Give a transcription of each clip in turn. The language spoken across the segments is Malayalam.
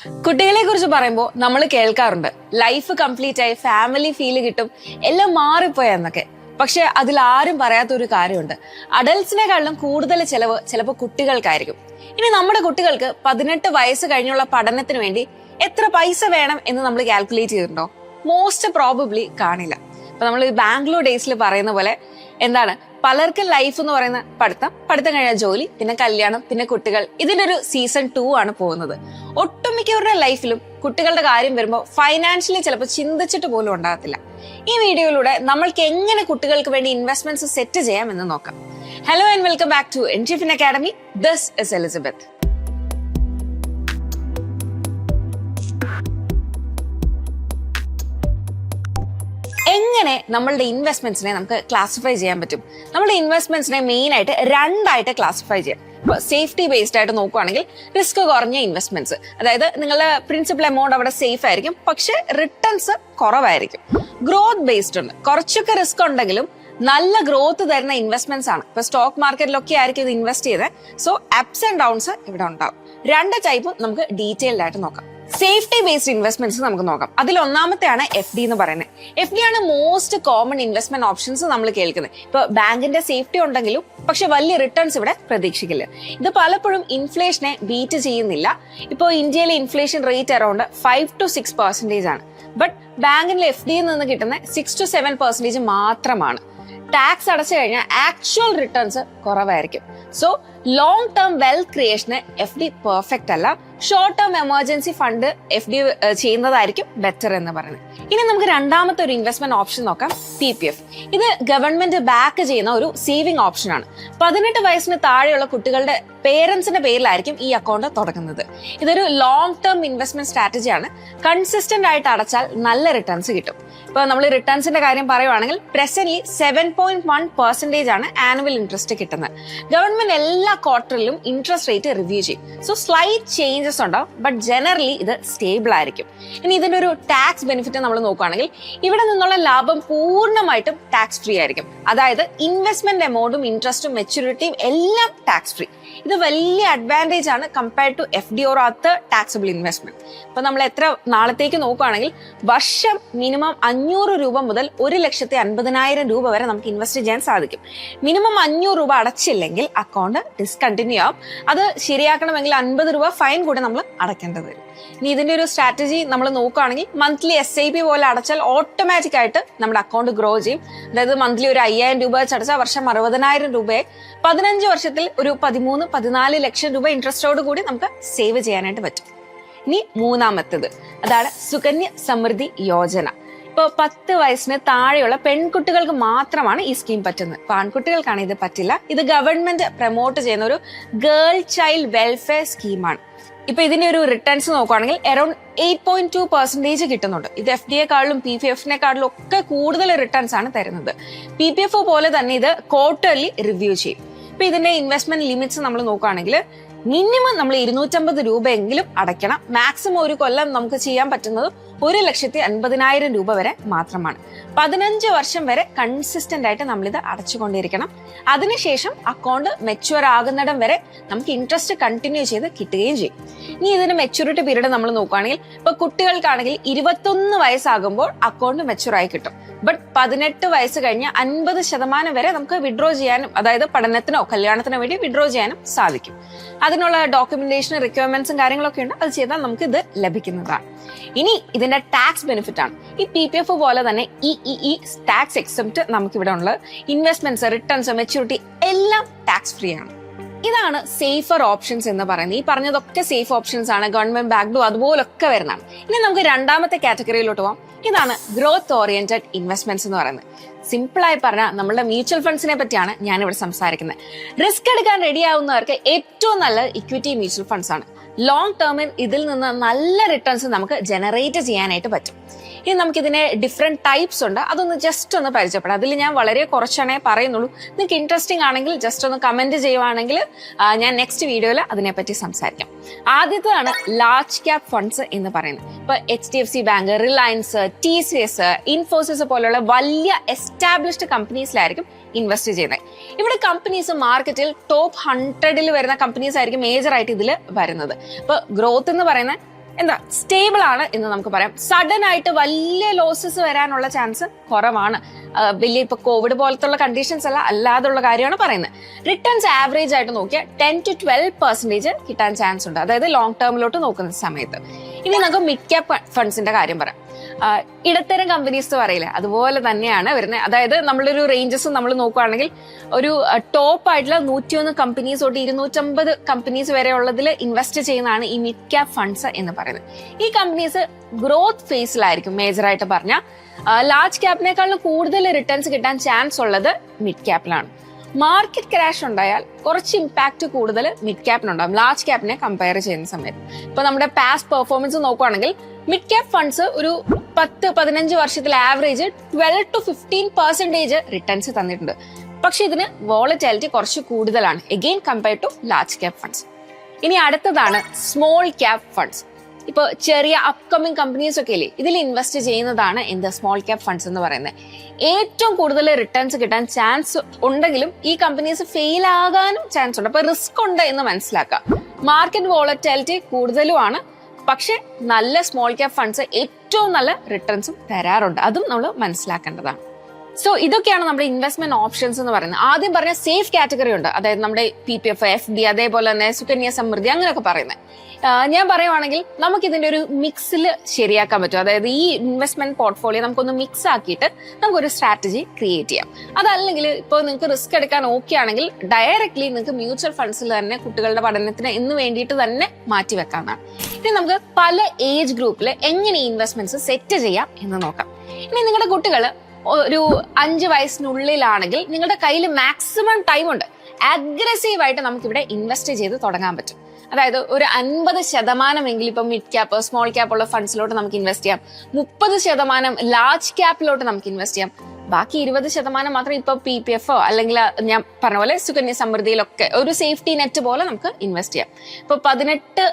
കുട്ടികളെ കുറിച്ച് പറയുമ്പോൾ നമ്മൾ കേൾക്കാറുണ്ട് ലൈഫ് കംപ്ലീറ്റ് ആയി ഫാമിലി ഫീല് കിട്ടും, എല്ലാം മാറിപ്പോയെന്നൊക്കെ. പക്ഷെ അതിൽ ആരും പറയാത്ത ഒരു കാര്യമുണ്ട്, അഡൽട്സിനെക്കാളും കൂടുതൽ ചെലവ് ചിലപ്പോൾ കുട്ടികൾക്കായിരിക്കും. ഇനി നമ്മുടെ കുട്ടികൾക്ക് 18 വയസ്സ് കഴിഞ്ഞുള്ള പഠനത്തിന് വേണ്ടി എത്ര പൈസ വേണം എന്ന് നമ്മൾ കാൽക്കുലേറ്റ് ചെയ്തിട്ടുണ്ടോ? മോസ്റ്റ് പ്രോബബ്ലി കാണില്ല. അപ്പൊ നമ്മൾ ബാംഗ്ലൂർ ഡേയ്സിൽ പറയുന്ന പോലെ എന്താണ്, പലർക്കും ലൈഫ് എന്ന് പറയുന്ന പഠിത്തം കഴിഞ്ഞ ജോലി, പിന്നെ കല്യാണം, പിന്നെ കുട്ടികൾ. ഇതിന്റെ ഒരു സീസൺ 2 ആണ് പോകുന്നത്. ഒട്ടുമിക്കവരുടെ ലൈഫിലും കുട്ടികളുടെ കാര്യം വരുമ്പോൾ ഫൈനാൻഷ്യലി ചിലപ്പോൾ ചിന്തിച്ചിട്ട് പോലും ഉണ്ടാകത്തില്ല. ഈ വീഡിയോയിലൂടെ നമ്മൾക്ക് എങ്ങനെ കുട്ടികൾക്ക് വേണ്ടി ഇൻവെസ്റ്റ്മെന്റ്സ് സെറ്റ് ചെയ്യാം എന്ന് നോക്കാം. Hello and welcome back to എൻജിഫിൻ അക്കാഡമി. This is Elizabeth. എങ്ങനെ നമ്മളുടെ ഇൻവെസ്റ്റ്മെന്റ്സിനെ നമുക്ക് ക്ലാസിഫൈ ചെയ്യാൻ പറ്റും? നമ്മുടെ ഇൻവെസ്റ്റ്മെന്റ്സിനെ മെയിൻ ആയിട്ട് രണ്ടായിട്ട് ക്ലാസിഫൈ ചെയ്യാം. സേഫ്റ്റി ബേസ്ഡ് ആയിട്ട് നോക്കുകയാണെങ്കിൽ റിസ്ക് കുറഞ്ഞ ഇൻവെസ്റ്റ്മെന്റ്സ്, അതായത് നിങ്ങളുടെ പ്രിൻസിപ്പൽ എമൗണ്ട് അവിടെ സേഫ് ആയിരിക്കും, പക്ഷെ റിട്ടേൺസ് കുറവായിരിക്കും. ഗ്രോത്ത് ബേസ്ഡ് ഉണ്ട്, കുറച്ചൊക്കെ റിസ്ക് ഉണ്ടെങ്കിലും നല്ല ഗ്രോത്ത് തരുന്ന ഇൻവെസ്റ്റ്മെന്റ്സ് ആണ്. ഇപ്പൊ സ്റ്റോക്ക് മാർക്കറ്റിലൊക്കെ ആയിരിക്കും ഇത് ഇൻവെസ്റ്റ് ചെയ്തത്. സോ അപ്സ് ആൻഡ് ഡൗൺസ് ഇവിടെ ഉണ്ടാവും. രണ്ട് ടൈപ്പും നമുക്ക് ഡീറ്റെയിൽഡ് ആയിട്ട് നോക്കാം. സേഫ്റ്റി ബേസ്ഡ് ഇൻവെസ്റ്റ്മെന്റ്സ് നമുക്ക് നോക്കാം. അതിൽ ഒന്നാമത്തെയാണ് FD എന്ന് പറയുന്നത്. FD ആണ് മോസ്റ്റ് കോമൺ ഇൻവെസ്റ്റ്മെന്റ് ഓപ്ഷൻസ് നമ്മൾ കേൾക്കുന്നത്. ഇപ്പൊ ബാങ്കിന്റെ സേഫ്റ്റി ഉണ്ടെങ്കിലും പക്ഷെ വലിയ റിട്ടേൺസ് ഇവിടെ പ്രതീക്ഷിക്കില്ല. ഇത് പലപ്പോഴും ഇൻഫ്ലേഷനെ ബീറ്റ് ചെയ്യുന്നില്ല. ഇപ്പോൾ ഇന്ത്യയിലെ ഇൻഫ്ലേഷൻ റേറ്റ് അറൌണ്ട് 5 to 6% ആണ്. ബട്ട് ബാങ്കിന്റെ FD നിന്ന് കിട്ടുന്ന 6 to 7% മാത്രമാണ്. ടാക്സ് അടച്ചു കഴിഞ്ഞാൽ ആക്ച്വൽ റിട്ടേൺസ് കുറവായിരിക്കും. സോ ലോങ് ടേം വെൽത്ത് ക്രിയേഷന് FD പെർഫെക്റ്റ് അല്ല. Short term emergency fund FD ചെയ്യുന്നതായിരിക്കും ബെറ്റർ എന്ന് പറയുന്നത്. ഇനി നമുക്ക് രണ്ടാമത്തെ ഒരു ഇൻവെസ്റ്റ്മെന്റ് ഓപ്ഷൻ നോക്കാം, PPF. ഇത് ഗവൺമെന്റ് ബാക്ക് ചെയ്യുന്ന ഒരു സേവിംഗ് ഓപ്ഷൻ ആണ്. 18 വയസ്സിന് താഴെയുള്ള കുട്ടികളുടെ പേരൻസിന്റെ പേരിലായിരിക്കും ഈ അക്കൗണ്ട് തുടങ്ങുന്നത്. ഇതൊരു ലോങ് ടേം ഇൻവെസ്റ്റ്മെന്റ് സ്ട്രാറ്റജിയാണ്. കൺസിസ്റ്റന്റ് ആയിട്ട് അടച്ചാൽ നല്ല റിട്ടേൺസ് കിട്ടും. ഇപ്പൊ നമ്മൾ റിട്ടേൺസിന്റെ കാര്യം പറയുവാണെങ്കിൽ പ്രസന്റ്ലി 7.1% ആണ് ആനുവൽ ഇൻട്രസ്റ്റ് കിട്ടുന്നത്. ഗവൺമെന്റ് എല്ലാ ക്വാർട്ടറിലും ഇൻട്രസ്റ്റ് റേറ്റ് റിവ്യൂ ചെയ്യും. സോ സ്ലൈറ്റ് ചേഞ്ചസ് ഉണ്ടാവും, ബട്ട് ജനറലി ഇത് സ്റ്റേബിൾ ആയിരിക്കും. ഇനി ഇതിന്റെ ഒരു ടാക്സ് ബെനിഫിറ്റ് നമ്മൾ നോക്കുകയാണെങ്കിൽ ഇവിടെ നിന്നുള്ള ലാഭം പൂർണ്ണമായിട്ടും ടാക്സ് ഫ്രീ ആയിരിക്കും. അതായത് ഇൻവെസ്റ്റ്മെന്റ് എമൗണ്ടും ഇൻട്രസ്റ്റും മെച്യൂരിറ്റിയും എല്ലാം ടാക്സ് ഫ്രീ. ഇത് വലിയ അഡ്വാൻറ്റേജ് ആണ് compared to FD or other taxable investment. ഇപ്പൊ നമ്മൾ എത്ര നാളത്തേക്ക് നോക്കുകയാണെങ്കിൽ വർഷം മിനിമം 500 രൂപ മുതൽ 1,50,000 രൂപ വരെ നമുക്ക് ഇൻവെസ്റ്റ് ചെയ്യാൻ സാധിക്കും. മിനിമം 500 രൂപ അടച്ചില്ലെങ്കിൽ അക്കൗണ്ട് ഡിസ്കണ്ടിന്യൂ ആവും. അത് ശരിയാക്കണമെങ്കിൽ 50 രൂപ ഫൈൻ കൂടെ നമ്മൾ അടയ്ക്കേണ്ടത് വരും. ഇനി ഇതിന്റെ ഒരു സ്ട്രാറ്റജി നമ്മൾ നോക്കുകയാണെങ്കിൽ മന്ത്ലി SIP പോലെ അടച്ചാൽ ഓട്ടോമാറ്റിക് ആയിട്ട് നമ്മുടെ അക്കൗണ്ട് ഗ്രോ ചെയ്യും. അതായത് മന്ത്ലി ഒരു 5,000 രൂപ വെച്ച് അടച്ചാൽ വർഷം 60,000 രൂപയെ 15 വർഷത്തിൽ ഒരു 13-14 ലക്ഷം രൂപ ഇൻട്രസ്റ്റോട് കൂടി നമുക്ക് സേവ് ചെയ്യാനായിട്ട് പറ്റും. ഇനി മൂന്നാമത്തേത്, അതാണ് സുകന്യ സമൃദ്ധി യോജന. ഇപ്പൊ 10 വയസ്സിന് താഴെയുള്ള പെൺകുട്ടികൾക്ക് മാത്രമാണ് ഈ സ്കീം പറ്റുന്നത്. ഇപ്പൊ ആൺകുട്ടികൾക്കാണ് ഇത് പറ്റില്ല. ഇത് ഗവൺമെന്റ് പ്രൊമോട്ട് ചെയ്യുന്ന ഒരു ഗേൾ ചൈൽഡ് വെൽഫെയർ സ്കീമാണ്. ഇപ്പൊ ഇതിന്റെ ഒരു റിട്ടേൺസ് നോക്കുകയാണെങ്കിൽ അറൌണ്ട് 8.2% കിട്ടുന്നുണ്ട്. ഇത് FD-യെക്കാളും PPF-നെക്കാളും ഒക്കെ കൂടുതൽ റിട്ടേൺസ് ആണ് തരുന്നത്. PPF പോലെ തന്നെ ഇത് ക്വാർട്ടർലി റിവ്യൂ ചെയ്യും. ഇപ്പൊ ഇതിന്റെ ഇൻവെസ്റ്റ്മെന്റ് ലിമിറ്റ്സ് നമ്മൾ നോക്കുകയാണെങ്കിൽ മിനിമം നമ്മൾ 250 രൂപയെങ്കിലും അടയ്ക്കണം. മാക്സിമം ഒരു കൊല്ലം നമുക്ക് ചെയ്യാൻ പറ്റുന്നത് 1,50,000 രൂപ വരെ മാത്രമാണ്. 15 വർഷം വരെ കൺസിസ്റ്റന്റ് ആയിട്ട് നമ്മളിത് അടച്ചുകൊണ്ടിരിക്കണം. അതിനുശേഷം അക്കൗണ്ട് മെച്യൂർ ആകുന്നിടം വരെ നമുക്ക് ഇൻട്രസ്റ്റ് കണ്ടിന്യൂ ചെയ്ത് കിട്ടുകയും ചെയ്യും. ഇനി ഇതിന്റെ മെച്യൂരിറ്റി പീരീഡ് നമ്മൾ നോക്കുകയാണെങ്കിൽ ഇപ്പൊ കുട്ടികൾക്കാണെങ്കിൽ 21 വയസ്സാകുമ്പോൾ അക്കൗണ്ട് മെച്യൂർ ആയി കിട്ടും. ബട്ട് 18 വയസ്സ് കഴിഞ്ഞ് 50% വരെ നമുക്ക് വിഡ്രോ ചെയ്യാനും, അതായത് പഠനത്തിനോ കല്യാണത്തിനോ വേണ്ടി വിഡ്രോ ചെയ്യാനും സാധിക്കും. അതിനുള്ള ഡോക്യുമെന്റേഷൻ റിക്വയർമെന്റ്സും കാര്യങ്ങളൊക്കെ ഉണ്ട്. അത് ചെയ്താൽ നമുക്ക് ഇത് ലഭിക്കുന്നതാണ്. ഇനി ഇതിന്റെ ടാക്സ് ബെനിഫിറ്റ് ആണ്. ഈ PPF പോലെ തന്നെ ഈ ടാക്സ് എക്സെപ്റ്റ് നമുക്കിവിടെ ഉള്ളത്. ഇൻവെസ്റ്റ്മെന്റ്സ്, റിട്ടേൺസ്, മെച്യൂരിറ്റി എല്ലാം ടാക്സ് ഫ്രീ ആണ്. ഇതാണ് സേഫർ ഓപ്ഷൻസ് എന്ന് പറയുന്നത്. ഈ പറഞ്ഞതൊക്കെ സേഫ് ഓപ്ഷൻസ് ആണ്, ഗവൺമെന്റ് ബാക്ക്ഡും അതുപോലൊക്കെ വരുന്നതാണ്. ഇനി നമുക്ക് രണ്ടാമത്തെ കാറ്റഗറിയിലോട്ട് പോകാം. ഇതാണ് ഗ്രോത്ത് ഓറിയന്റഡ് ഇൻവെസ്റ്റ്മെന്റ്സ് എന്ന് പറയുന്നത്. സിമ്പിൾ ആയി പറഞ്ഞാൽ നമ്മളുടെ മ്യൂച്വൽ ഫണ്ട്സിനെ പറ്റിയാണ് ഞാനിവിടെ സംസാരിക്കുന്നത്. റിസ്ക് എടുക്കാൻ റെഡി ആവുന്നവർക്ക് ഏറ്റവും നല്ല ഇക്വിറ്റി മ്യൂച്വൽ ഫണ്ട്സ് ആണ്. ലോങ് ടേമിൽ ഇതിൽ നിന്ന് നല്ല റിട്ടേൺസ് നമുക്ക് ജനറേറ്റ് ചെയ്യാനായിട്ട് പറ്റും. ഇനി നമുക്കിതിനെ ഡിഫറെന്റ് ടൈപ്സ് ഉണ്ട്. അതൊന്ന് ജസ്റ്റ് ഒന്ന് പരിചയപ്പെടാം. അതിൽ ഞാൻ വളരെ കുറച്ചാണേ പറയുന്നുള്ളൂ. നിങ്ങൾക്ക് ഇൻട്രസ്റ്റിംഗ് ആണെങ്കിൽ ജസ്റ്റ് ഒന്ന് കമന്റ് ചെയ്യുവാണെങ്കിൽ ഞാൻ നെക്സ്റ്റ് വീഡിയോയിൽ അതിനെപ്പറ്റി സംസാരിക്കാം. ആദ്യത്തേതാണ് ലാർജ് ക്യാപ് ഫണ്ട്സ് എന്ന് പറയുന്നത്. ഇപ്പൊ HDFC bank, Reliance, TCS, Infosys പോലുള്ള വലിയ എസ്റ്റാബ്ലിഷ്ഡ് കമ്പനീസിലായിരിക്കും ഇൻവെസ്റ്റ് ചെയ്യുന്നത്. ഇവിടെ കമ്പനീസ് മാർക്കറ്റിൽ ടോപ്പ് 100 വരുന്ന കമ്പനീസ് ആയിരിക്കും മേജർ ആയിട്ട് ഇതിൽ വരുന്നത്. ഇപ്പൊ ഗ്രോത്ത് എന്ന് പറയുന്നത് എന്താ സ്റ്റേബിൾ ആണ് എന്ന് നമുക്ക് പറയാം. സഡൻ ആയിട്ട് വലിയ ലോസസ് വരാനുള്ള ചാൻസ് കുറവാണ്. വലിയ ഇപ്പൊ കോവിഡ് പോലത്തുള്ള കണ്ടീഷൻസ് അല്ലാതുള്ള കാര്യമാണ് പറയുന്നത്. റിട്ടേൺസ് ആവറേജ് ആയിട്ട് നോക്കിയാൽ 10 to 12% കിട്ടാൻ ചാൻസ് ഉണ്ട്, അതായത് ലോങ് ടേമിലോട്ട് നോക്കുന്ന സമയത്ത്. ഇനി നമുക്ക് മിഡ് ക്യാപ് ഫണ്ട്സിന്റെ കാര്യം പറയാം. ഇടത്തരം കമ്പനീസ് പറയില്ലേ, അതുപോലെ തന്നെയാണ് വരുന്നത്. അതായത് നമ്മളൊരു റേഞ്ചസ് നമ്മൾ നോക്കുകയാണെങ്കിൽ ഒരു ടോപ്പ് ആയിട്ടുള്ള 101 കമ്പനീസ് തൊട്ട് 250 കമ്പനീസ് വരെ ഉള്ളതിൽ ഇൻവെസ്റ്റ് ചെയ്യുന്നതാണ് ഈ മിഡ് ക്യാപ് ഫണ്ട്സ് എന്ന് പറയുന്നത്. ഈ കമ്പനീസ് ഗ്രോത്ത് ഫേസിലായിരിക്കും മേജറായിട്ട് പറഞ്ഞാൽ. ലാർജ് ക്യാപ്പിനേക്കാളും കൂടുതൽ റിട്ടേൺസ് കിട്ടാൻ ചാൻസ് ഉള്ളത് മിഡ് ക്യാപ്പിലാണ്. മാർക്കറ്റ് ക്രാഷ് ഉണ്ടായാൽ കുറച്ച് ഇമ്പാക്ട് കൂടുതൽ മിഡ് ക്യാപ്പിനുണ്ടാകും ലാർജ് ക്യാപ്പിനെ കമ്പയർ ചെയ്യുന്ന സമയത്ത്. ഇപ്പൊ നമ്മുടെ പാസ്റ്റ് പെർഫോമൻസ് നോക്കുകയാണെങ്കിൽ മിഡ് ക്യാപ് ഫണ്ട്സ് ഒരു 10-15 വർഷത്തിൽ ആവറേജ് 12 to 15% റിട്ടേൺസ് തന്നിട്ടുണ്ട്. പക്ഷെ ഇതിന് വോളറ്റിലിറ്റി കുറച്ച് കൂടുതലാണ് again compared to large cap funds. ഇനി അടുത്തതാണ് സ്മോൾ ക്യാപ് ഫണ്ട്സ്. ഇപ്പൊ ചെറിയ അപ്കമിങ് കമ്പനീസ് ഒക്കെ ഇല്ലേ, ഇതിൽ ഇൻവെസ്റ്റ് ചെയ്യുന്നതാണ് എന്ത് സ്മോൾ ക്യാപ് ഫണ്ട്സ് എന്ന് പറയുന്നത്. ഏറ്റവും കൂടുതൽ റിട്ടേൺസ് കിട്ടാൻ ചാൻസ് ഉണ്ടെങ്കിലും ഈ കമ്പനീസ് ഫെയിൽ ആകാനും ചാൻസ് ഉണ്ട്. അപ്പൊ റിസ്ക് ഉണ്ട് എന്ന് മനസ്സിലാക്കുക. മാർക്കറ്റ് വോളറ്റിലിറ്റി കൂടുതലുമാണ്, പക്ഷെ നല്ല സ്മോൾ ക്യാപ് ഫണ്ട്സ് ഏറ്റവും നല്ല റിട്ടേൺസും തരാറുണ്ട്. അതും നമ്മൾ മനസ്സിലാക്കേണ്ടതാണ്. സോ ഇതൊക്കെയാണ് നമ്മുടെ ഇൻവെസ്റ്റ്മെന്റ് ഓപ്ഷൻസ് എന്ന് പറയുന്നത്. ആദ്യം പറഞ്ഞ സേഫ് കാറ്റഗറി ഉണ്ട്, അതായത് നമ്മുടെ PPF, FD, അതേപോലെ തന്നെ സുകന്യ സമൃദ്ധി അങ്ങനെയൊക്കെ പറയുന്നത്. ഞാൻ പറയുവാണെങ്കിൽ നമുക്ക് ഇതിന്റെ ഒരു മിക്സിൽ ശരിയാക്കാൻ പറ്റും. അതായത് ഈ ഇൻവെസ്റ്റ്മെന്റ് പോർട്ട്ഫോളിയോ നമുക്കൊന്ന് മിക്സ് ആക്കിയിട്ട് നമുക്കൊരു സ്ട്രാറ്റജി ക്രിയേറ്റ് ചെയ്യാം. അതല്ലെങ്കിൽ ഇപ്പോൾ നിങ്ങൾക്ക് റിസ്ക് എടുക്കാൻ ഓക്കെ ആണെങ്കിൽ ഡയറക്ട്ലി നിങ്ങൾക്ക് മ്യൂച്വൽ ഫണ്ട്സിൽ തന്നെ കുട്ടികളുടെ പഠനത്തിന് എന്ന് വേണ്ടിയിട്ട് തന്നെ മാറ്റി വെക്കാവുന്നതാണ്. ഇനി നമുക്ക് പല ഏജ് ഗ്രൂപ്പിൽ എങ്ങനെ ഇൻവെസ്റ്റ്മെന്റ്സ് സെറ്റ് ചെയ്യാം എന്ന് നോക്കാം. ഇനി നിങ്ങളുടെ കുട്ടികൾ ഒരു 5 വയസ്സിനുള്ളിലാണെങ്കിൽ നിങ്ങളുടെ കയ്യിൽ മാക്സിമം ടൈം ഉണ്ട്. അഗ്രസീവായിട്ട് നമുക്കിവിടെ ഇൻവെസ്റ്റ് ചെയ്ത് തുടങ്ങാൻ പറ്റും. അതായത് ഒരു 50% ഇപ്പൊ മിഡ് ക്യാപ്പ് സ്മോൾ ക്യാപ്പ് ഉള്ള ഫണ്ട്സിലോട്ട് നമുക്ക് ഇൻവെസ്റ്റ് ചെയ്യാം. 30% ലാർജ് ക്യാപ്പിലോട്ട് നമുക്ക് ഇൻവെസ്റ്റ് ചെയ്യാം. ബാക്കി 20% മാത്രം ഇപ്പൊ PPF അല്ലെങ്കിൽ ഞാൻ പറഞ്ഞ പോലെ സുകന്യ സമൃദ്ധിയിലൊക്കെ ഒരു സേഫ്റ്റി നെറ്റ് പോലെ നമുക്ക് ഇൻവെസ്റ്റ് ചെയ്യാം. ഇപ്പൊ 18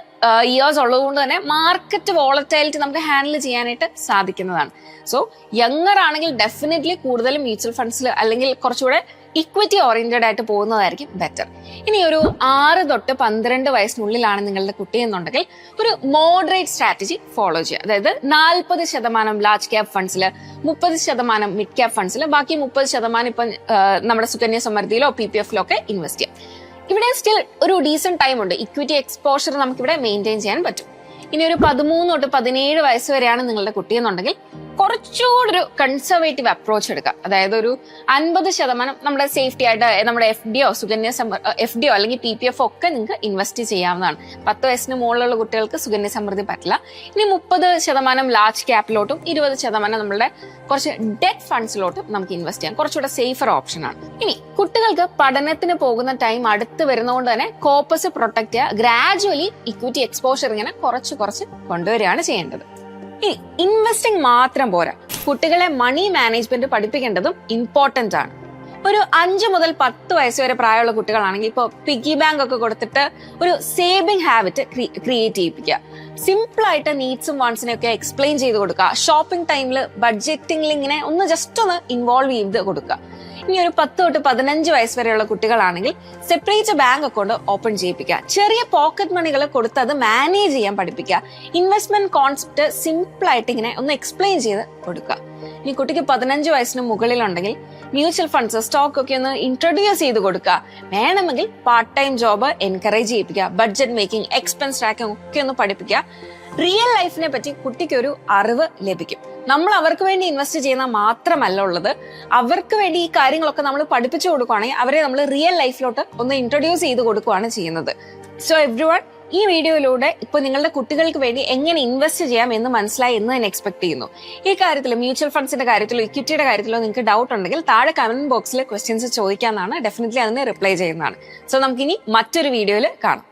ഇയേഴ്സ് ഉള്ളതുകൊണ്ട് തന്നെ മാർക്കറ്റ് വോളറ്റൈലിറ്റി നമുക്ക് ഹാൻഡിൽ ചെയ്യാനായിട്ട് സാധിക്കുന്നതാണ്. സോ യങ്ങർ ആണെങ്കിൽ ഡെഫിനറ്റ്ലി കൂടുതലും മ്യൂച്വൽ ഫണ്ട്സിൽ അല്ലെങ്കിൽ കുറച്ചുകൂടെ ഇക്വിറ്റി ഓറിയന്റഡ് ആയിട്ട് പോകുന്നതായിരിക്കും ബെറ്റർ. ഇനി ഒരു 6 തൊട്ട് 12 വയസ്സിനുള്ളിലാണ് നിങ്ങളുടെ കുട്ടി എന്നുണ്ടെങ്കിൽ ഒരു മോഡറേറ്റ് സ്ട്രാറ്റജി ഫോളോ ചെയ്യുക. അതായത് 40% ലാർജ് ക്യാപ് ഫണ്ട്സിൽ, 30% മിഡ് ക്യാപ് ഫണ്ട്സിൽ, ബാക്കി 30% ഇപ്പം നമ്മുടെ സുകന്യ സമൃദ്ധിയിലോ PPF ഒക്കെ ഇൻവെസ്റ്റ് ചെയ്യാം. ഇവിടെ സ്റ്റിൽ ഒരു ഡീസന്റ് ടൈം ഉണ്ട്. ഇക്വിറ്റി എക്സ്പോഷർ നമുക്കിവിടെ മെയിൻറ്റെയിൻ ചെയ്യാൻ പറ്റും. ഇനി ഒരു 13 തൊട്ട് 17 വയസ്സ് വരെയാണ് നിങ്ങളുടെ കുട്ടിയെന്നുണ്ടെങ്കിൽ കുറച്ചുകൂടി ഒരു കൺസർവേറ്റീവ് അപ്രോച്ച് എടുക്കുക. അതായത് ഒരു 50% നമ്മുടെ സേഫ്റ്റി ആയിട്ട് നമ്മുടെ FDO അല്ലെങ്കിൽ PPF ഒക്കെ നിങ്ങൾക്ക് ഇൻവെസ്റ്റ് ചെയ്യാവുന്നതാണ്. 10 വയസ്സിന് മുകളിലുള്ള കുട്ടികൾക്ക് സുകന്യ സമൃദ്ധി പറ്റില്ല. ഇനി 30% ലാർജ് ക്യാപ്പിലോട്ടും 20% നമ്മളുടെ കുറച്ച് ഡെറ്റ് ഫണ്ട്സിലോട്ടും നമുക്ക് ഇൻവെസ്റ്റ് ചെയ്യാം. കുറച്ചുകൂടെ സേഫർ ഓപ്ഷനാണ്. ഇനി കുട്ടികൾക്ക് പഠനത്തിന് പോകുന്ന ടൈം അടുത്ത് വരുന്നതുകൊണ്ട് തന്നെ കോർപ്പസ് പ്രൊട്ടക്ട് ചെയ്യുക. ഗ്രാജുവലി ഇക്വിറ്റി എക്സ്പോഷർ ഇങ്ങനെ കുറച്ച് കൊണ്ടുവരികയാണ് ചെയ്യേണ്ടത്. ഇനി ഇൻവെസ്റ്റിംഗ് മാത്രം പോരാ, കുട്ടികളെ മണി മാനേജ്മെന്റ് പഠിപ്പിക്കേണ്ടതും ഇമ്പോർട്ടന്റ് ആണ്. ഒരു 5 മുതൽ 10 വയസ്സ് വരെ പ്രായമുള്ള കുട്ടികളാണെങ്കിൽ ഇപ്പോൾ പിഗി ബാങ്ക് ഒക്കെ കൊടുത്തിട്ട് ഒരു സേവിംഗ് ഹാബിറ്റ് ക്രിയേറ്റ് ചെയ്യിപ്പിക്കുക. സിമ്പിൾ ആയിട്ട് നീഡ്സും വാണ്ട്സിനെ ഒക്കെ എക്സ്പ്ലെയിൻ ചെയ്ത് കൊടുക്കുക. ഷോപ്പിംഗ് ടൈമിൽ ബഡ്ജറ്റിംഗിൽ ഇങ്ങനെ ജസ്റ്റ് ഒന്ന് ഇൻവോൾവ് ചെയ്ത് കൊടുക്കുക. ഇനി ഒരു 10 തൊട്ട് 15 വയസ്സ് വരെയുള്ള കുട്ടികളാണെങ്കിൽ സെപ്പറേറ്റ് ബാങ്ക് അക്കൗണ്ട് ഓപ്പൺ ചെയ്യിപ്പിക്കുക. ചെറിയ പോക്കറ്റ് മണികൾ കൊടുത്ത് അത് മാനേജ് ചെയ്യാൻ പഠിപ്പിക്കുക. ഇൻവെസ്റ്റ്മെന്റ് കോൺസെപ്റ്റ് സിമ്പിൾ ആയിട്ട് ഇങ്ങനെ ഒന്ന് എക്സ്പ്ലെയിൻ ചെയ്ത് കൊടുക്കുക. ഇനി കുട്ടിക്ക് 15 വയസ്സിന് മുകളിലുണ്ടെങ്കിൽ മ്യൂച്വൽ ഫണ്ട്സ്, സ്റ്റോക്ക് ഒക്കെ ഒന്ന് ഇൻട്രൊഡ്യൂസ് ചെയ്ത് കൊടുക്കുക. വേണമെങ്കിൽ പാർട്ട് ടൈം ജോബ് എൻകറേജ് ചെയ്യിപ്പിക്കുക. ബഡ്ജറ്റ് മേക്കിംഗ്, എക്സ്പെൻസ് ട്രാക്കിംഗ് ഒക്കെ ഒന്ന് പഠിപ്പിക്കുക. റിയൽ ലൈഫിനെ പറ്റി കുട്ടിക്ക് ഒരു അറിവ് ലഭിക്കും. നമ്മൾ അവർക്ക് വേണ്ടി ഇൻവെസ്റ്റ് ചെയ്യുന്ന മാത്രമല്ല ഉള്ളത്, അവർക്ക് വേണ്ടി ഈ കാര്യങ്ങളൊക്കെ നമ്മൾ പഠിപ്പിച്ചു കൊടുക്കുകയാണെങ്കിൽ അവരെ നമ്മൾ റിയൽ ലൈഫിലോട്ട് ഒന്ന് ഇൻട്രൊഡ്യൂസ് ചെയ്ത് കൊടുക്കുകയാണ് ചെയ്യുന്നത്. സോ എവ്രിവൺ, ഈ വീഡിയോയിലൂടെ ഇപ്പൊ നിങ്ങളുടെ കുട്ടികൾക്ക് വേണ്ടി എങ്ങനെ ഇൻവെസ്റ്റ് ചെയ്യാം എന്ന് മനസ്സിലായി എന്ന് ഞാൻ എക്സ്പെക്ട് ചെയ്യുന്നു. ഈ കാര്യത്തിൽ മ്യൂച്വൽ ഫണ്ട്സിന്റെ കാര്യത്തിലോ ഇക്വിറ്റിയുടെ കാര്യത്തിലോ നിങ്ങൾക്ക് ഡൗട്ട് ഉണ്ടെങ്കിൽ താഴെ കമന്റ് ബോക്സിൽ ക്വസ്റ്റ്യൻസ് ചോദിക്കാന്നാണ്. ഡെഫിനറ്റ്ലി അതിന് റിപ്ലൈ ചെയ്യുന്നതാണ്. സോ നമുക്കിനി മറ്റൊരു വീഡിയോയിൽ കാണാം.